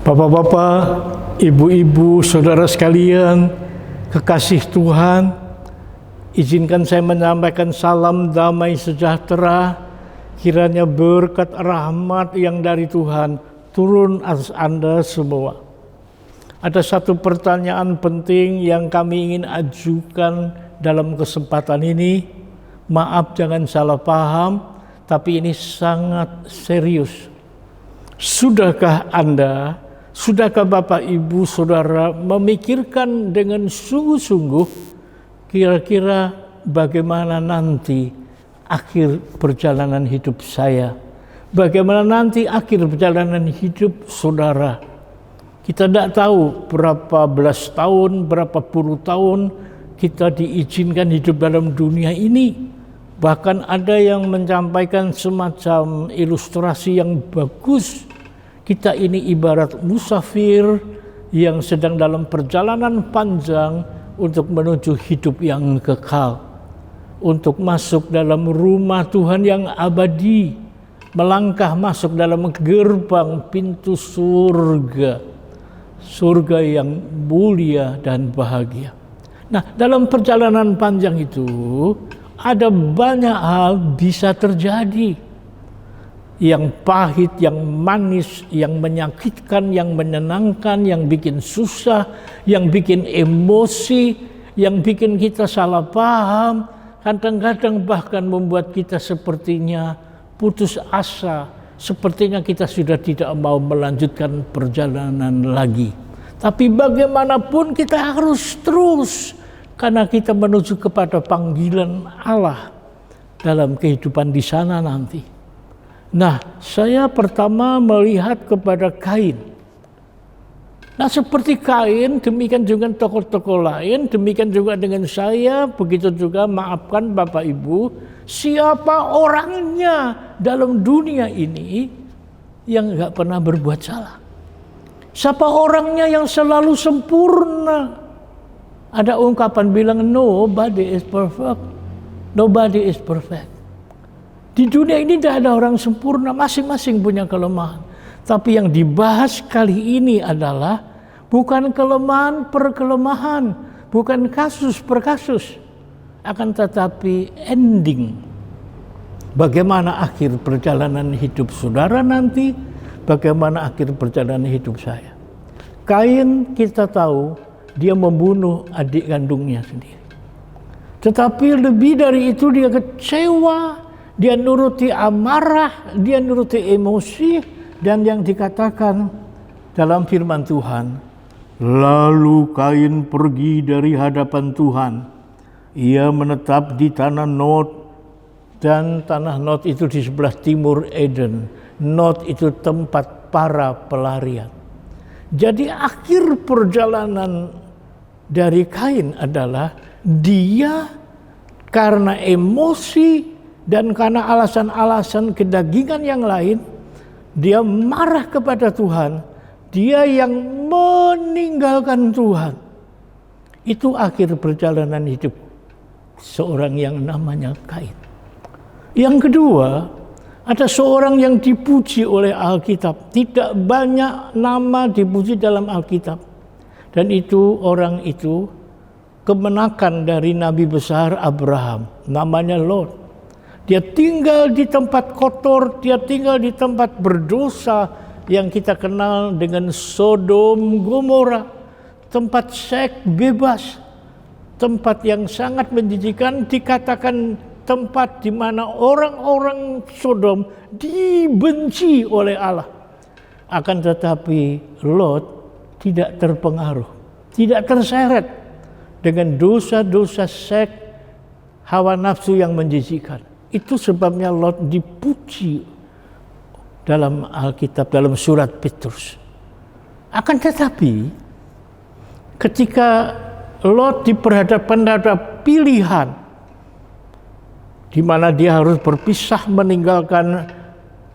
Bapak-bapak, ibu-ibu, saudara sekalian, kekasih Tuhan, izinkan saya menyampaikan salam damai sejahtera. Kiranya berkat rahmat yang dari Tuhan turun atas Anda semua. Ada satu pertanyaan penting yang kami ingin ajukan dalam kesempatan ini. Maaf, jangan salah paham, tapi ini sangat serius. Sudahkah Bapak, Ibu, Saudara memikirkan dengan sungguh-sungguh kira-kira bagaimana nanti akhir perjalanan hidup saya? Bagaimana nanti akhir perjalanan hidup saudara? Kita tidak tahu berapa belas tahun, berapa puluh tahun kita diizinkan hidup dalam dunia ini. Bahkan ada yang menyampaikan semacam ilustrasi yang bagus. Kita ini ibarat musafir yang sedang dalam perjalanan panjang untuk menuju hidup yang kekal. Untuk masuk dalam rumah Tuhan yang abadi. Melangkah masuk dalam gerbang pintu surga. Surga yang mulia dan bahagia. Nah, dalam perjalanan panjang itu ada banyak hal bisa terjadi. Yang pahit, yang manis, yang menyakitkan, yang menyenangkan, yang bikin susah, yang bikin emosi, yang bikin kita salah paham, kadang-kadang bahkan membuat kita sepertinya putus asa, sepertinya kita sudah tidak mau melanjutkan perjalanan lagi. Tapi bagaimanapun kita harus terus, karena kita menuju kepada panggilan Allah dalam kehidupan di sana nanti. Nah, saya pertama melihat kepada Kain. Nah, seperti Kain, demikian juga tokoh-tokoh lain, demikian juga dengan saya, begitu juga maafkan Bapak Ibu, siapa orangnya dalam dunia ini yang nggak pernah berbuat salah? Siapa orangnya yang selalu sempurna? Ada ungkapan bilang, nobody is perfect. Nobody is perfect. Di dunia ini tidak ada orang sempurna, masing-masing punya kelemahan. Tapi yang dibahas kali ini adalah bukan kelemahan per kelemahan, bukan kasus per kasus, akan tetapi ending. Bagaimana akhir perjalanan hidup saudara nanti, bagaimana akhir perjalanan hidup saya. Kain kita tahu dia membunuh adik kandungnya sendiri. Tetapi lebih dari itu dia kecewa, dia nuruti amarah, dia nuruti emosi, dan yang dikatakan dalam firman Tuhan, lalu Kain pergi dari hadapan Tuhan. Ia menetap di tanah Nod, dan tanah Nod itu di sebelah timur Eden. Nod itu tempat para pelarian. Jadi akhir perjalanan dari Kain adalah dia karena emosi dan karena alasan-alasan kedagingan yang lain, dia marah kepada Tuhan. Dia yang meninggalkan Tuhan. Itu akhir perjalanan hidup seorang yang namanya Kain. Yang kedua, ada seorang yang dipuji oleh Alkitab. Tidak banyak nama dipuji dalam Alkitab. Dan itu orang itu kemenakan dari Nabi besar Abraham. Namanya Lot. Dia tinggal di tempat kotor, dia tinggal di tempat berdosa yang kita kenal dengan Sodom Gomora. Tempat seks bebas, tempat yang sangat menjijikan, dikatakan tempat di mana orang-orang Sodom dibenci oleh Allah. Akan tetapi Lot tidak terpengaruh, tidak terseret dengan dosa-dosa seks, hawa nafsu yang menjijikkan. Itu sebabnya Lot dipuji dalam Alkitab, dalam surat Petrus. Akan tetapi, ketika Lot diperhadapkan pada pilihan, di mana dia harus berpisah meninggalkan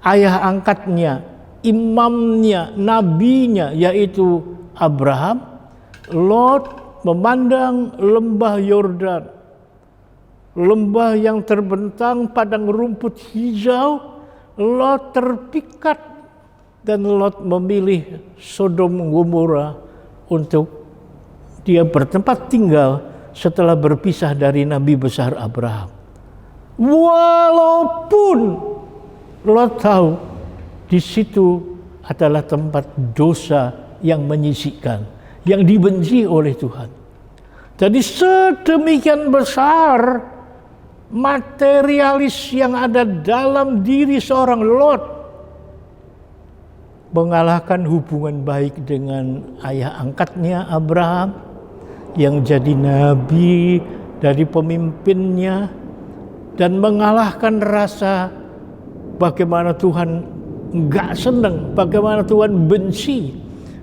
ayah angkatnya, imamnya, nabinya, yaitu Abraham, Lot memandang lembah Yordan. Lembah yang terbentang padang rumput hijau, Lot terpikat dan Lot memilih Sodom Gomora untuk dia bertempat tinggal setelah berpisah dari Nabi besar Abraham. Walaupun Lot tahu di situ adalah tempat dosa yang menyisikkan, yang dibenci oleh Tuhan. Jadi sedemikian besar materialis yang ada dalam diri seorang Lot mengalahkan hubungan baik dengan ayah angkatnya Abraham yang jadi nabi dari pemimpinnya, dan mengalahkan rasa bagaimana Tuhan enggak senang, bagaimana Tuhan benci.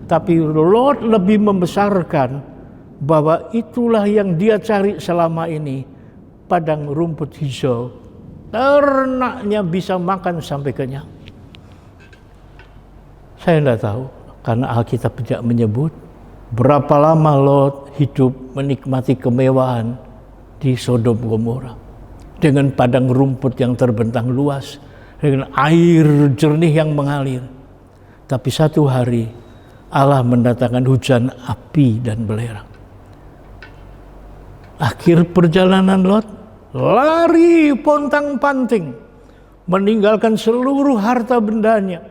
Tapi Lot lebih membesarkan bahwa itulah yang dia cari selama ini, padang rumput hijau, ternaknya bisa makan sampai kenyang. Saya tidak tahu, karena Alkitab tidak menyebut berapa lama Lot hidup menikmati kemewahan di Sodom Gomora dengan padang rumput yang terbentang luas, dengan air jernih yang mengalir. Tapi satu hari Allah mendatangkan hujan api dan belerang. Akhir perjalanan Lot, lari pontang-panting, meninggalkan seluruh harta bendanya,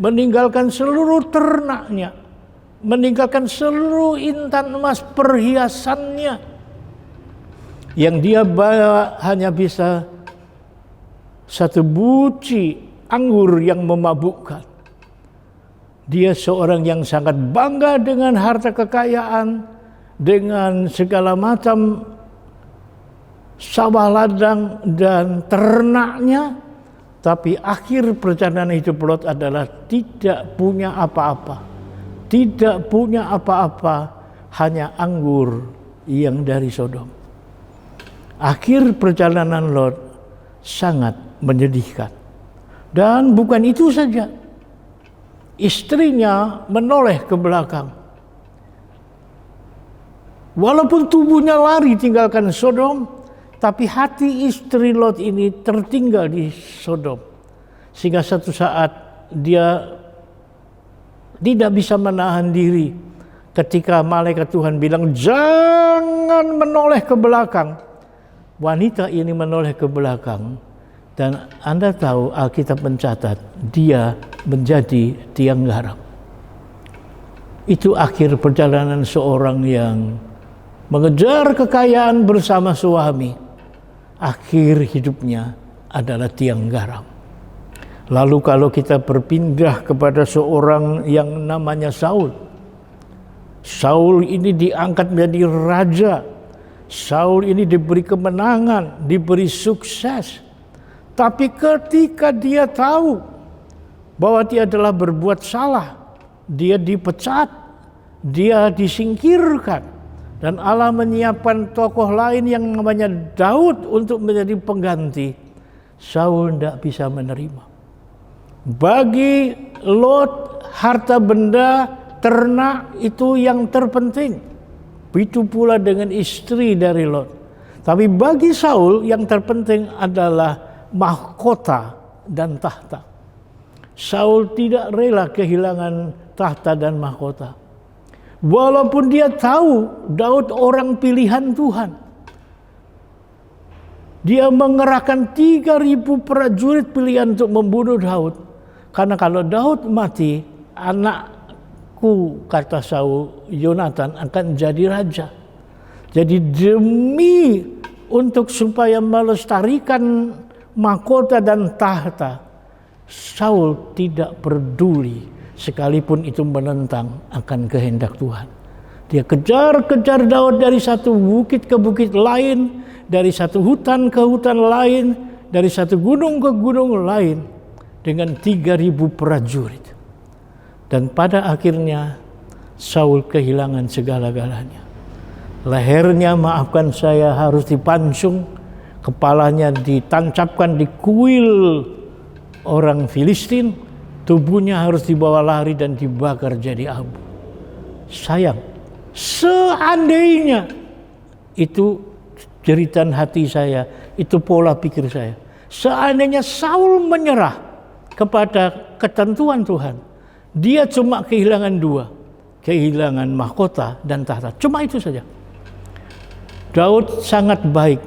meninggalkan seluruh ternaknya, meninggalkan seluruh intan emas perhiasannya. Yang dia bawa hanya bisa satu buci anggur yang memabukkan. Dia seorang yang sangat bangga dengan harta kekayaan, dengan segala macam sawah ladang dan ternaknya. Tapi akhir perjalanan hidup Lot adalah tidak punya apa-apa. Tidak punya apa-apa, hanya anggur yang dari Sodom. Akhir perjalanan Lot sangat menyedihkan. Dan bukan itu saja. Istrinya menoleh ke belakang. Walaupun tubuhnya lari tinggalkan Sodom, tapi hati istri Lot ini tertinggal di Sodom. Sehingga satu saat dia tidak bisa menahan diri ketika malaikat Tuhan bilang, jangan menoleh ke belakang. Wanita ini menoleh ke belakang. Dan Anda tahu Alkitab mencatat dia menjadi tiang garam. Itu akhir perjalanan seorang yang mengejar kekayaan bersama suami. Akhir hidupnya adalah tiang garam. Lalu kalau kita berpindah kepada seorang yang namanya Saul. Saul ini diangkat menjadi raja. Saul ini diberi kemenangan, diberi sukses. Tapi ketika dia tahu bahwa dia adalah berbuat salah, dia dipecat, dia disingkirkan, dan Allah menyiapkan tokoh lain yang namanya Daud untuk menjadi pengganti. Saul tidak bisa menerima. Bagi Lot, harta benda, ternak itu yang terpenting. Begitu pula dengan istri dari Lot. Tapi bagi Saul yang terpenting adalah mahkota dan tahta. Saul tidak rela kehilangan tahta dan mahkota. Walaupun dia tahu Daud orang pilihan Tuhan. Dia mengerahkan 3.000 prajurit pilihan untuk membunuh Daud. Karena kalau Daud mati, anakku, kata Saul, Yonatan akan jadi raja. Jadi demi untuk supaya melestarikan mahkota dan tahta, Saul tidak peduli sekalipun itu menentang akan kehendak Tuhan. Dia kejar-kejar Daud dari satu bukit ke bukit lain, dari satu hutan ke hutan lain, dari satu gunung ke gunung lain dengan 3.000 prajurit. Dan pada akhirnya Saul kehilangan segala-galanya. Lehernya, maafkan saya, harus dipancung. Kepalanya ditancapkan di kuil orang Filistin, tubuhnya harus dibawa lari dan dibakar jadi abu. Sayang, seandainya itu jeritan hati saya, itu pola pikir saya. Seandainya Saul menyerah kepada ketentuan Tuhan. Dia cuma kehilangan dua, kehilangan mahkota dan tahta. Cuma itu saja. Daud sangat baik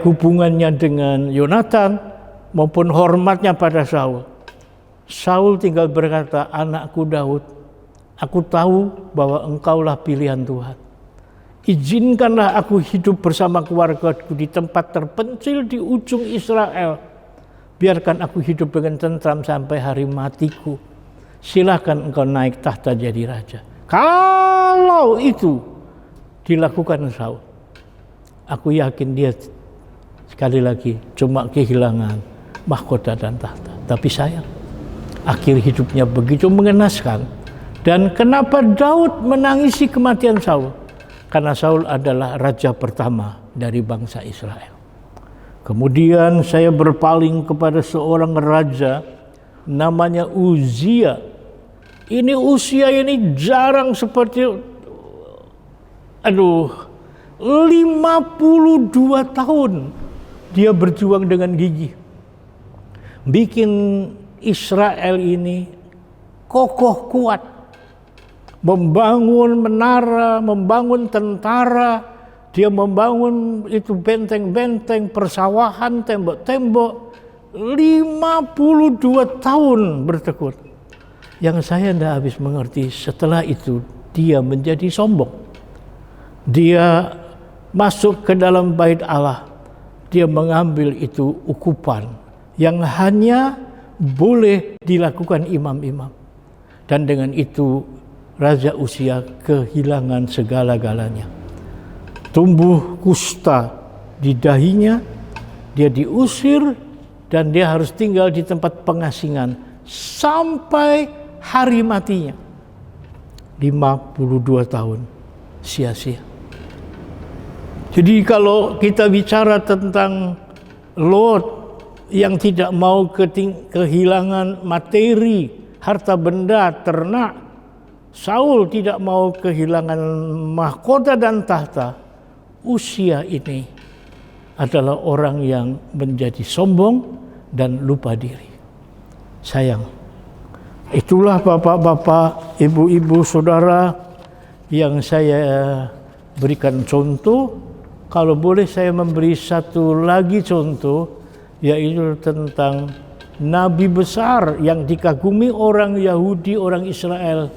hubungannya dengan Yonatan maupun hormatnya pada Saul. Saul tinggal berkata, anakku Daud, aku tahu bahwa engkaulah pilihan Tuhan. Izinkanlah aku hidup bersama keluargaku di tempat terpencil di ujung Israel. Biarkan aku hidup dengan tentram sampai hari matiku. Silakan engkau naik tahta jadi raja. Kalau itu dilakukan Saul, aku yakin dia sekali lagi cuma kehilangan mahkota dan tahta. Tapi sayang, akhir hidupnya begitu mengenaskan. Dan kenapa Daud menangisi kematian Saul? Karena Saul adalah raja pertama dari bangsa Israel. Kemudian saya berpaling kepada seorang raja namanya Uzia. Ini Uzia ini jarang seperti 52 tahun dia berjuang dengan gigih. Bikin Israel ini kokoh kuat. Membangun menara, membangun tentara, dia membangun itu benteng-benteng, persawahan, tembok-tembok. 52 tahun bertekun. Yang saya tidak habis mengerti, setelah itu dia menjadi sombong. Dia masuk ke dalam bait Allah. Dia mengambil itu ukupan yang hanya boleh dilakukan imam-imam. Dan dengan itu Raja Uzia kehilangan segala-galanya. Tumbuh kusta di dahinya, dia diusir dan dia harus tinggal di tempat pengasingan sampai hari matinya. 52 tahun sia-sia. Jadi kalau kita bicara tentang Lot yang tidak mau kehilangan materi, harta benda, ternak, Saul tidak mau kehilangan mahkota dan tahta. Uzia ini adalah orang yang menjadi sombong dan lupa diri. Sayang. Itulah bapak-bapak, ibu-ibu, saudara yang saya berikan contoh. Kalau boleh saya memberi satu lagi contoh, yaitu tentang nabi besar yang dikagumi orang Yahudi, orang Israel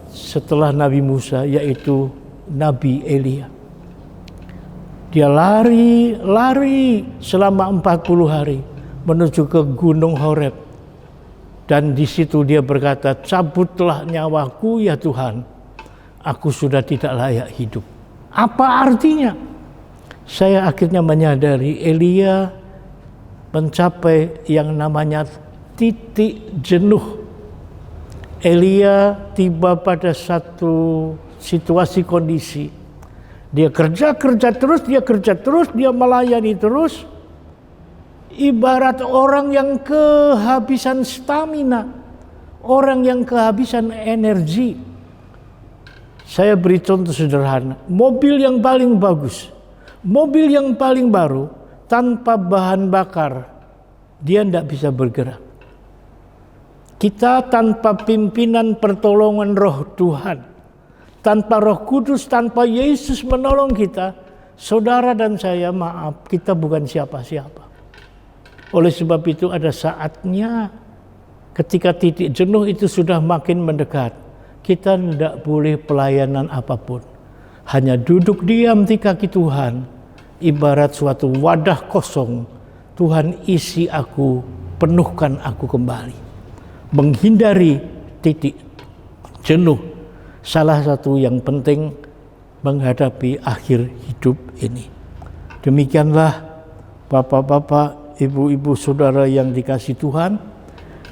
setelah Nabi Musa, yaitu Nabi Elia. Dia lari selama 40 hari menuju ke Gunung Horeb. Dan di situ dia berkata, cabutlah nyawaku ya Tuhan, aku sudah tidak layak hidup. Apa artinya? Saya akhirnya menyadari Elia mencapai yang namanya titik jenuh. Elia tiba pada satu situasi kondisi. Dia kerja terus, dia melayani terus. Ibarat orang yang kehabisan stamina, orang yang kehabisan energi. Saya beri contoh sederhana, mobil yang paling bagus, mobil yang paling baru, tanpa bahan bakar, dia tidak bisa bergerak. Kita tanpa pimpinan pertolongan Roh Tuhan, tanpa Roh Kudus, tanpa Yesus menolong kita, saudara dan saya, maaf, kita bukan siapa-siapa. Oleh sebab itu ada saatnya ketika titik jenuh itu sudah makin mendekat, kita tidak boleh pelayanan apapun. Hanya duduk diam di kaki Tuhan, ibarat suatu wadah kosong. Tuhan isi aku, penuhkan aku kembali. Menghindari titik jenuh, salah satu yang penting menghadapi akhir hidup ini. Demikianlah bapak-bapak, ibu-ibu, saudara yang dikasihi Tuhan.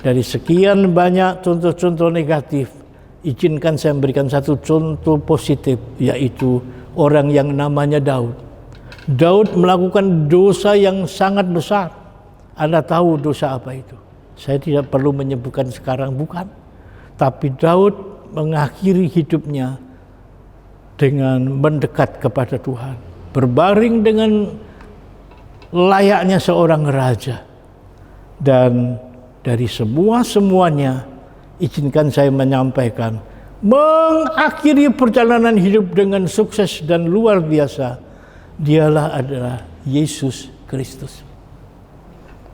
Dari sekian banyak contoh-contoh negatif, izinkan saya memberikan satu contoh positif, yaitu orang yang namanya Daud. Daud melakukan dosa yang sangat besar. Anda tahu dosa apa itu? Saya tidak perlu menyebutkan sekarang, bukan. Tapi Daud mengakhiri hidupnya dengan mendekat kepada Tuhan. Berbaring dengan layaknya seorang raja. Dan Dari semuanya, izinkan saya menyampaikan, mengakhiri perjalanan hidup dengan sukses dan luar biasa, dialah adalah Yesus Kristus.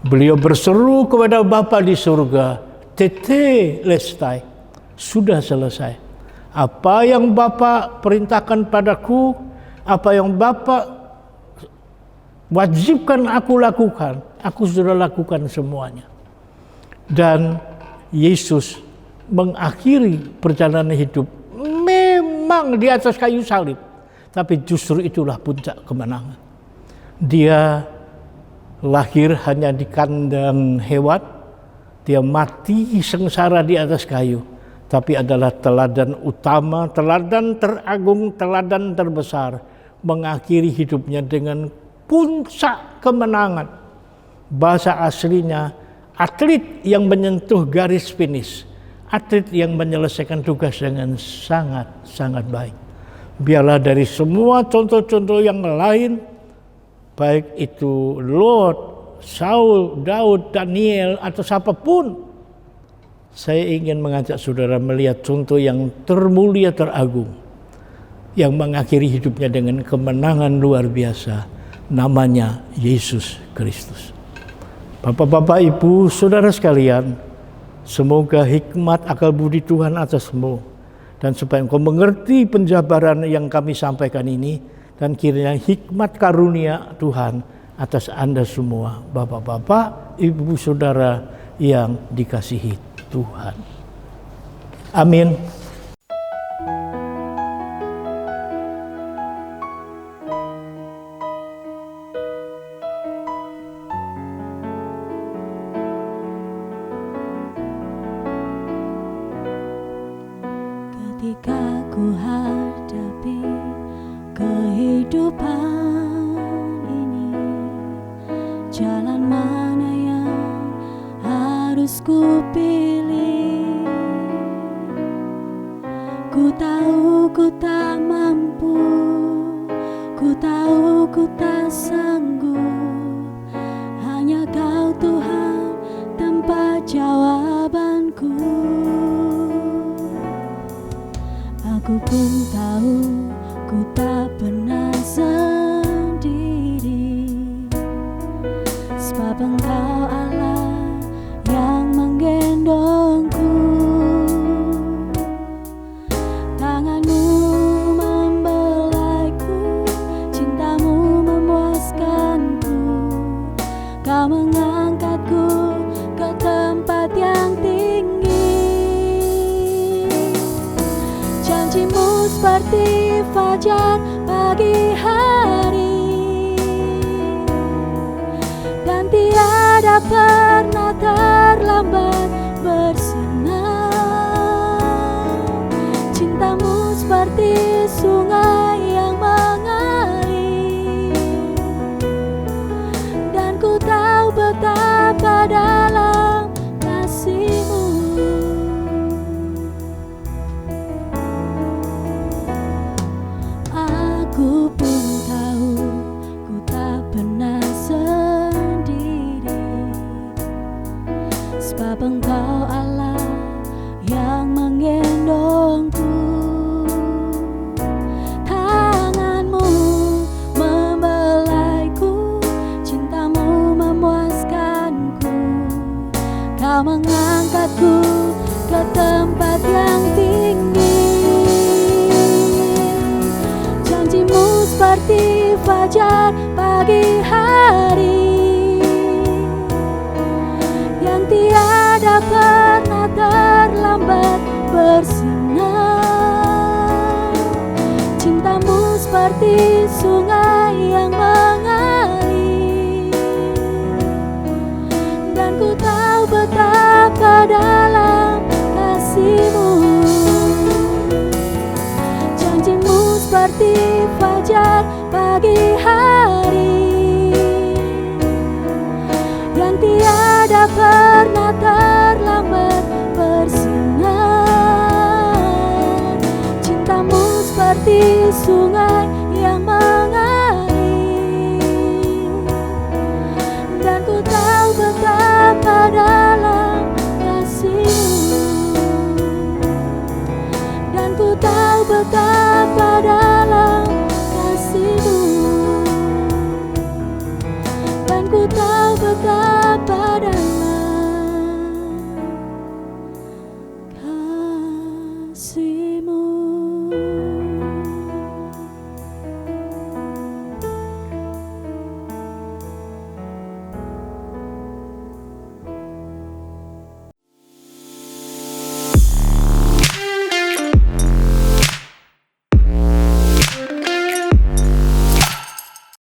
Beliau berseru kepada Bapa di surga, tetelestai, sudah selesai. Apa yang Bapa perintahkan padaku, apa yang Bapa wajibkan aku lakukan, aku sudah lakukan semuanya. Dan Yesus mengakhiri perjalanan hidup memang di atas kayu salib, tapi justru itulah puncak kemenangan. Dia lahir hanya di kandang hewan, dia mati sengsara di atas kayu, tapi adalah teladan utama, teladan teragung, teladan terbesar, mengakhiri hidupnya dengan puncak kemenangan. Bahasa aslinya, atlet yang menyentuh garis finish, atlet yang menyelesaikan tugas dengan sangat baik. Biarlah dari semua contoh-contoh yang lain, baik itu Lot, Saul, Daud, Daniel, atau siapapun, saya ingin mengajak saudara melihat contoh yang termulia, teragung, yang mengakhiri hidupnya dengan kemenangan luar biasa, namanya Yesus Kristus. Bapak-bapak, ibu, saudara sekalian, semoga hikmat akal budi Tuhan atasmu, dan supaya engkau mengerti penjabaran yang kami sampaikan ini, dan kiranya hikmat karunia Tuhan atas Anda semua, bapak-bapak, ibu, saudara yang dikasihi Tuhan. Amin. Ketika ku hadapi kehidupan ini, jalan mana yang harus ku pilih? Ku tahu ku tak mampu, ku tahu ku tak sanggup, hanya Kau Tuhan tempat jawabanku. Aku pun tahu ku tak pernah sendiri, sebab Engkau Allah yang menggendongku. Tanganmu membelaiku, cintamu memuaskanku, Kau mengangkatku ke tempat yang tinggi. Janjimu seperti fajar pagi hari, dan tiada pernah terlambat bersinar. Cintamu seperti sungai yang mengalir, dan ku tahu betapa dalam kasih-Mu. Aku pun tahu ku tak pernah sendiri, sebab Engkau Allah yang menggendongku. Tanganmu membelaiku, cintamu memuaskanku, Kau mengangkatku ke tempat yang tinggi. Janjimu seperti fajar pagi hari, yang tiada pernah terlambat bersinar. Cintamu seperti sungai yang mengalir, dan ku tahu betapa dalam kasih-Mu. Janjimu seperti fajar pagi hari, yang tiada pernah terlambat bersinar. Cintamu seperti sungai yang mengalir, dan ku tahu betapa dalam tahu betapa dalam kasih-Mu, dan ku tahu betapa dalam kasih-Mu.